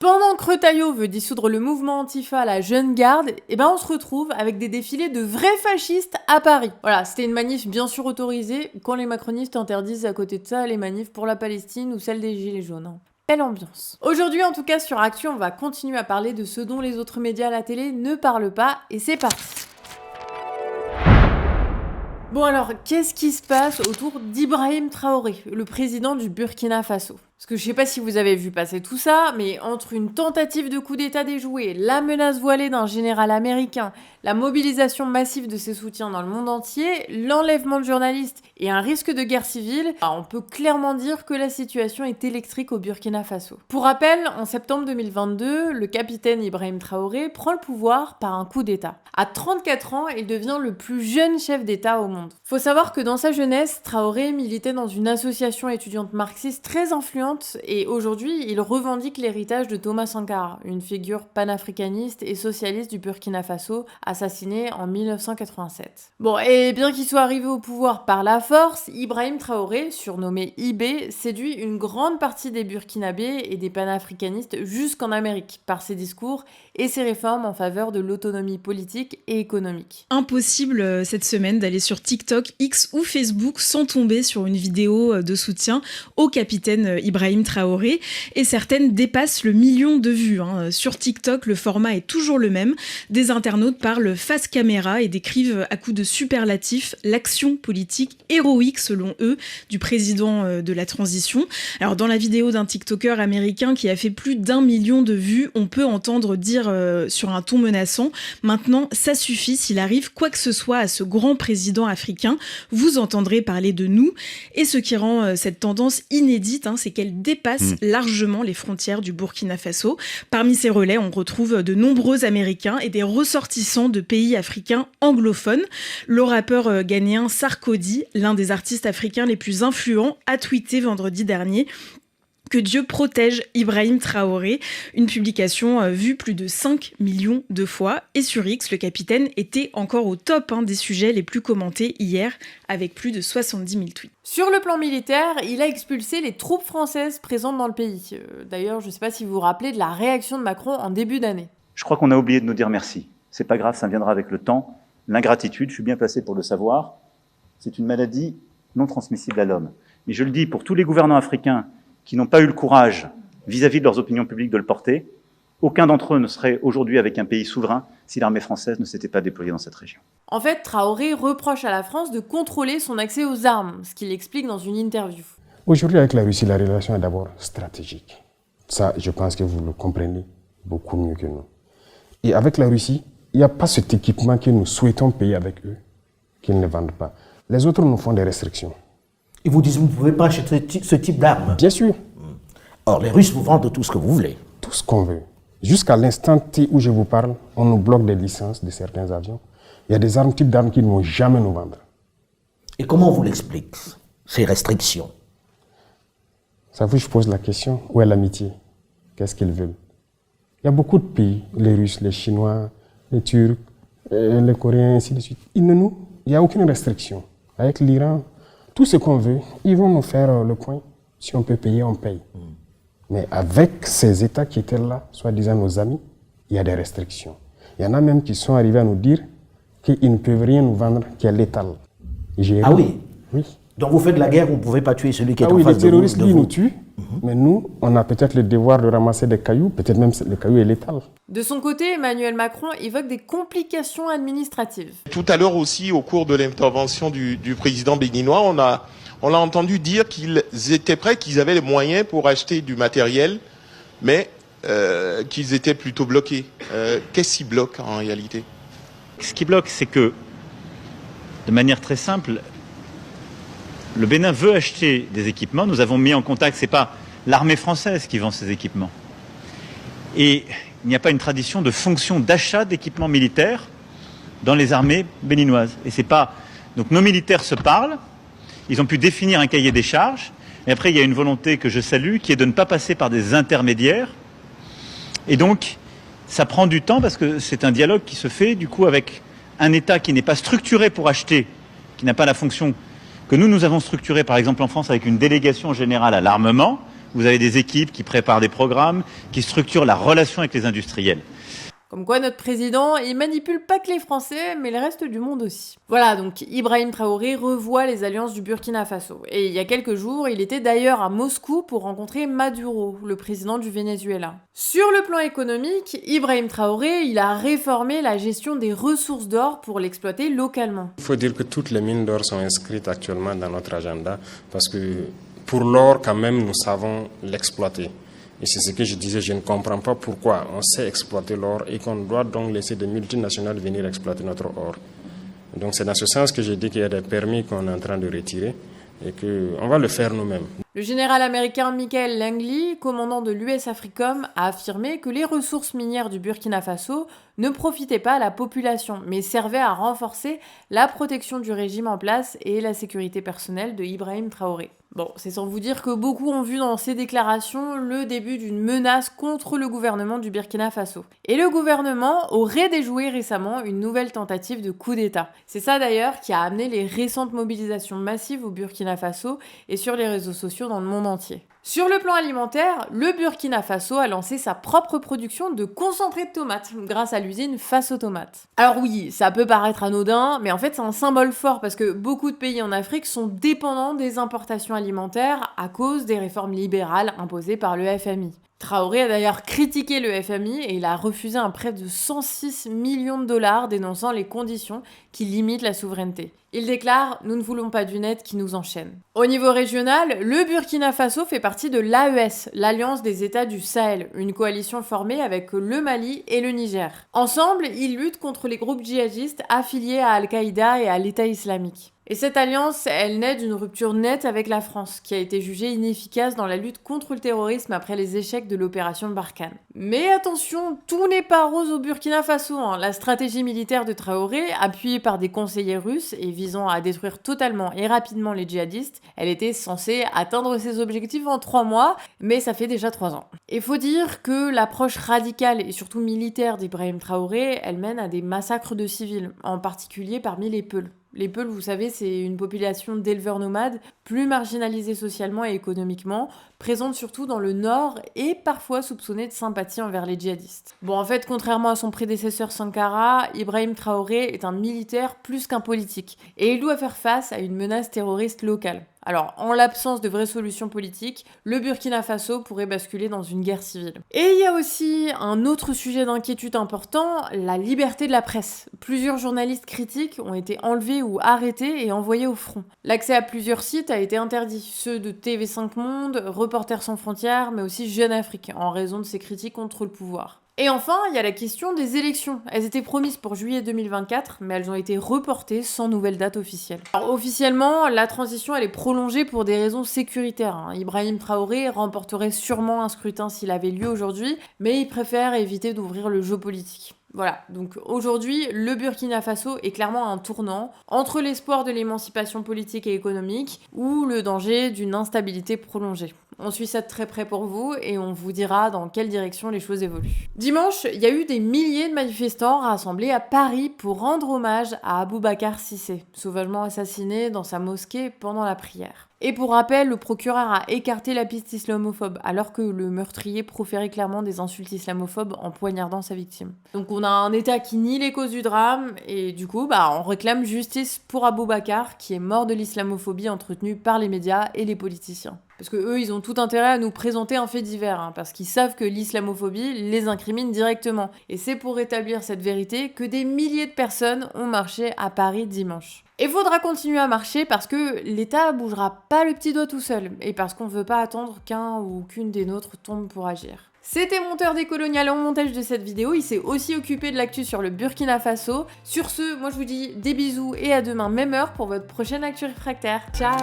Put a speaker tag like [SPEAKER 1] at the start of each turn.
[SPEAKER 1] Pendant que Retailleau veut dissoudre le mouvement Antifa, la Jeune Garde, on se retrouve avec des défilés de vrais fascistes à Paris. Voilà, c'était une manif bien sûr autorisée, quand les macronistes interdisent à côté de ça les manifs pour la Palestine ou celle des Gilets jaunes. Belle ambiance. Aujourd'hui, en tout cas, sur Actu, on va continuer à parler de ce dont les autres médias à la télé ne parlent pas, et c'est parti. Bon alors, qu'est-ce qui se passe autour d'Ibrahim Traoré, le président du Burkina Faso ? Parce que je sais pas si vous avez vu passer tout ça, mais entre une tentative de coup d'État déjouée, la menace voilée d'un général américain, la mobilisation massive de ses soutiens dans le monde entier, l'enlèvement de journalistes et un risque de guerre civile, on peut clairement dire que la situation est électrique au Burkina Faso. Pour rappel, en septembre 2022, le capitaine Ibrahim Traoré prend le pouvoir par un coup d'État. À 34 ans, il devient le plus jeune chef d'État au monde. Faut savoir que dans sa jeunesse, Traoré militait dans une association étudiante marxiste très influente et aujourd'hui, il revendique l'héritage de Thomas Sankara, une figure panafricaniste et socialiste du Burkina Faso, assassiné en 1987. Bon, et bien qu'il soit arrivé au pouvoir par la force, Ibrahim Traoré, surnommé IB, séduit une grande partie des Burkinabés et des panafricanistes jusqu'en Amérique par ses discours et ses réformes en faveur de l'autonomie politique et économique.
[SPEAKER 2] Impossible cette semaine d'aller sur TikTok, X ou Facebook sans tomber sur une vidéo de soutien au capitaine Ibrahim Traoré, et certaines dépassent le million de vues. Sur TikTok, le format est toujours le même. Des internautes parlent face caméra et décrivent à coups de superlatifs l'action politique héroïque, selon eux, du président de la transition. Alors, dans la vidéo d'un TikToker américain qui a fait plus d'1 million de vues, on peut entendre dire sur un ton menaçant « Maintenant, ça suffit, s'il arrive quoi que ce soit à ce grand président africain, vous entendrez parler de nous ». Et ce qui rend cette tendance inédite, c'est qu'elle dépasse largement les frontières du Burkina Faso. Parmi ces relais, on retrouve de nombreux Américains et des ressortissants de pays africains anglophones. Le rappeur ghanéen Sarkodie, l'un des artistes africains les plus influents, a tweeté vendredi dernier que Dieu protège Ibrahim Traoré, une publication vue plus de 5 millions de fois. Et sur X, le capitaine était encore au top des sujets les plus commentés hier, avec plus de 70 000 tweets.
[SPEAKER 1] Sur le plan militaire, il a expulsé les troupes françaises présentes dans le pays. D'ailleurs, je ne sais pas si vous vous rappelez de la réaction de Macron en début d'année.
[SPEAKER 3] Je crois qu'on a oublié de nous dire merci. C'est pas grave, ça viendra avec le temps. L'ingratitude, je suis bien placé pour le savoir, c'est une maladie non transmissible à l'homme. Mais je le dis pour tous les gouvernants africains qui n'ont pas eu le courage, vis-à-vis de leurs opinions publiques, de le porter, aucun d'entre eux ne serait aujourd'hui avec un pays souverain si l'armée française ne s'était pas déployée dans cette région.
[SPEAKER 1] En fait, Traoré reproche à la France de contrôler son accès aux armes, ce qu'il explique dans une interview.
[SPEAKER 4] Aujourd'hui, avec la Russie, la relation est d'abord stratégique. Ça, je pense que vous le comprenez beaucoup mieux que nous. Et avec la Russie, il n'y a pas cet équipement que nous souhaitons payer avec eux, qu'ils ne vendent pas. Les autres nous font des restrictions.
[SPEAKER 5] Ils vous disent que vous ne pouvez pas acheter ce type d'armes.
[SPEAKER 4] Bien sûr.
[SPEAKER 5] Or, les Russes vous vendent tout ce que vous voulez.
[SPEAKER 4] Tout ce qu'on veut. Jusqu'à l'instant T où je vous parle, on nous bloque des licences de certains avions. Il y a des types d'armes qu'ils ne vont jamais nous vendre.
[SPEAKER 5] Et comment on vous l'explique, ces restrictions?
[SPEAKER 4] Ça vous, je pose la question, où est l'amitié? Qu'est-ce qu'ils veulent? Il y a beaucoup de pays, les Russes, les Chinois, les Turcs, les Coréens, ainsi de suite. Il n'y a aucune restriction. Avec l'Iran, tout ce qu'on veut, ils vont nous faire le point. Si on peut payer, on paye. Mais avec ces États qui étaient là, soi-disant nos amis, il y a des restrictions. Il y en a même qui sont arrivés à nous dire qu'ils ne peuvent rien nous vendre qui est létal.
[SPEAKER 5] Ah oui?
[SPEAKER 4] Oui.
[SPEAKER 5] Donc vous faites la guerre, vous ne pouvez pas tuer celui qui est en
[SPEAKER 4] oui,
[SPEAKER 5] face
[SPEAKER 4] les
[SPEAKER 5] de vous.
[SPEAKER 4] terroristes, nous tuent. Mais nous, on a peut-être le devoir de ramasser des cailloux, peut-être même le caillou est létal.
[SPEAKER 1] De son côté, Emmanuel Macron évoque des complications administratives.
[SPEAKER 6] Tout à l'heure aussi, au cours de l'intervention du président béninois, on a entendu dire qu'ils étaient prêts, qu'ils avaient les moyens pour acheter du matériel, mais qu'ils étaient plutôt bloqués. Qu'est-ce qui bloque en réalité?
[SPEAKER 7] Ce qui bloque, c'est que, de manière très simple, le Bénin veut acheter des équipements. Nous avons mis en contact, ce n'est pas l'armée française qui vend ces équipements. Et il n'y a pas une tradition de fonction d'achat d'équipements militaires dans les armées béninoises. Et c'est pas... Donc nos militaires se parlent, ils ont pu définir un cahier des charges, et après il y a une volonté que je salue, qui est de ne pas passer par des intermédiaires. Et donc, ça prend du temps parce que c'est un dialogue qui se fait du coup avec un État qui n'est pas structuré pour acheter, qui n'a pas la fonction que nous avons structurée par exemple en France avec une délégation générale à l'armement, Vous avez des équipes qui préparent des programmes, qui structurent la relation avec les industriels.
[SPEAKER 1] Comme quoi notre président, il manipule pas que les Français, mais le reste du monde aussi. Voilà, donc Ibrahim Traoré revoit les alliances du Burkina Faso. Et il y a quelques jours, il était d'ailleurs à Moscou pour rencontrer Maduro, le président du Venezuela. Sur le plan économique, Ibrahim Traoré, il a réformé la gestion des ressources d'or pour l'exploiter localement.
[SPEAKER 4] Il faut dire que toutes les mines d'or sont inscrites actuellement dans notre agenda parce que pour l'or, quand même, nous savons l'exploiter. Et c'est ce que je disais, je ne comprends pas pourquoi on sait exploiter l'or et qu'on doit donc laisser des multinationales venir exploiter notre or. Donc c'est dans ce sens que je dis qu'il y a des permis qu'on est en train de retirer et qu'on va le faire nous-mêmes.
[SPEAKER 1] Le général américain Michael Langley, commandant de l'US Africom, a affirmé que les ressources minières du Burkina Faso ne profitaient pas à la population, mais servaient à renforcer la protection du régime en place et la sécurité personnelle de Ibrahim Traoré. Bon, c'est sans vous dire que beaucoup ont vu dans ces déclarations le début d'une menace contre le gouvernement du Burkina Faso. Et le gouvernement aurait déjoué récemment une nouvelle tentative de coup d'État. C'est ça d'ailleurs qui a amené les récentes mobilisations massives au Burkina Faso et sur les réseaux sociaux dans le monde entier. Sur le plan alimentaire, le Burkina Faso a lancé sa propre production de concentré de tomates grâce à l'usine Faso Tomates. Alors oui, ça peut paraître anodin, mais en fait c'est un symbole fort parce que beaucoup de pays en Afrique sont dépendants des importations alimentaires à cause des réformes libérales imposées par le FMI. Traoré a d'ailleurs critiqué le FMI et il a refusé un prêt de 106 millions de dollars dénonçant les conditions qui limitent la souveraineté. Il déclare « Nous ne voulons pas d'une aide qui nous enchaîne ». Au niveau régional, le Burkina Faso fait partie de l'AES, l'Alliance des États du Sahel, une coalition formée avec le Mali et le Niger. Ensemble, ils luttent contre les groupes djihadistes affiliés à Al-Qaïda et à l'État islamique. Et cette alliance, elle naît d'une rupture nette avec la France, qui a été jugée inefficace dans la lutte contre le terrorisme après les échecs de l'opération Barkhane. Mais attention, tout n'est pas rose au Burkina Faso. La stratégie militaire de Traoré, appuyée par des conseillers russes et visant à détruire totalement et rapidement les djihadistes, elle était censée atteindre ses objectifs en 3 mois, mais ça fait déjà 3 ans. Et faut dire que l'approche radicale et surtout militaire d'Ibrahim Traoré, elle mène à des massacres de civils, en particulier parmi les Peuls. Les Peuls, vous savez, c'est une population d'éleveurs nomades, plus marginalisée socialement et économiquement, présente surtout dans le nord et parfois soupçonnée de sympathie envers les djihadistes. Bon, en fait, contrairement à son prédécesseur Sankara, Ibrahim Traoré est un militaire plus qu'un politique, et il doit faire face à une menace terroriste locale. Alors, en l'absence de vraies solutions politiques, le Burkina Faso pourrait basculer dans une guerre civile. Et il y a aussi un autre sujet d'inquiétude important, la liberté de la presse. Plusieurs journalistes critiques ont été enlevés ou arrêtés et envoyés au front. L'accès à plusieurs sites a été interdit, ceux de TV5 Monde, Reporters sans frontières, mais aussi Jeune Afrique, en raison de ses critiques contre le pouvoir. Et enfin, il y a la question des élections. Elles étaient promises pour juillet 2024, mais elles ont été reportées sans nouvelle date officielle. Alors officiellement, la transition elle est prolongée pour des raisons sécuritaires. Ibrahim Traoré remporterait sûrement un scrutin s'il avait lieu aujourd'hui, mais il préfère éviter d'ouvrir le jeu politique. Voilà, donc aujourd'hui, le Burkina Faso est clairement un tournant entre l'espoir de l'émancipation politique et économique ou le danger d'une instabilité prolongée. On suit ça de très près pour vous et on vous dira dans quelle direction les choses évoluent. Dimanche, il y a eu des milliers de manifestants rassemblés à Paris pour rendre hommage à Aboubacar Cissé, sauvagement assassiné dans sa mosquée pendant la prière. Et pour rappel, le procureur a écarté la piste islamophobe, alors que le meurtrier proférait clairement des insultes islamophobes en poignardant sa victime. Donc on a un État qui nie les causes du drame, et du coup, on réclame justice pour Aboubacar, qui est mort de l'islamophobie entretenue par les médias et les politiciens. Parce que eux, ils ont tout intérêt à nous présenter un fait divers, parce qu'ils savent que l'islamophobie les incrimine directement. Et c'est pour rétablir cette vérité que des milliers de personnes ont marché à Paris dimanche. Et faudra continuer à marcher parce que l'État bougera pas le petit doigt tout seul, et parce qu'on veut pas attendre qu'un ou qu'une des nôtres tombe pour agir. C'était Monteur décolonial en montage de cette vidéo, il s'est aussi occupé de l'actu sur le Burkina Faso. Sur ce, moi je vous dis des bisous et à demain même heure pour votre prochaine actu réfractaire. Ciao.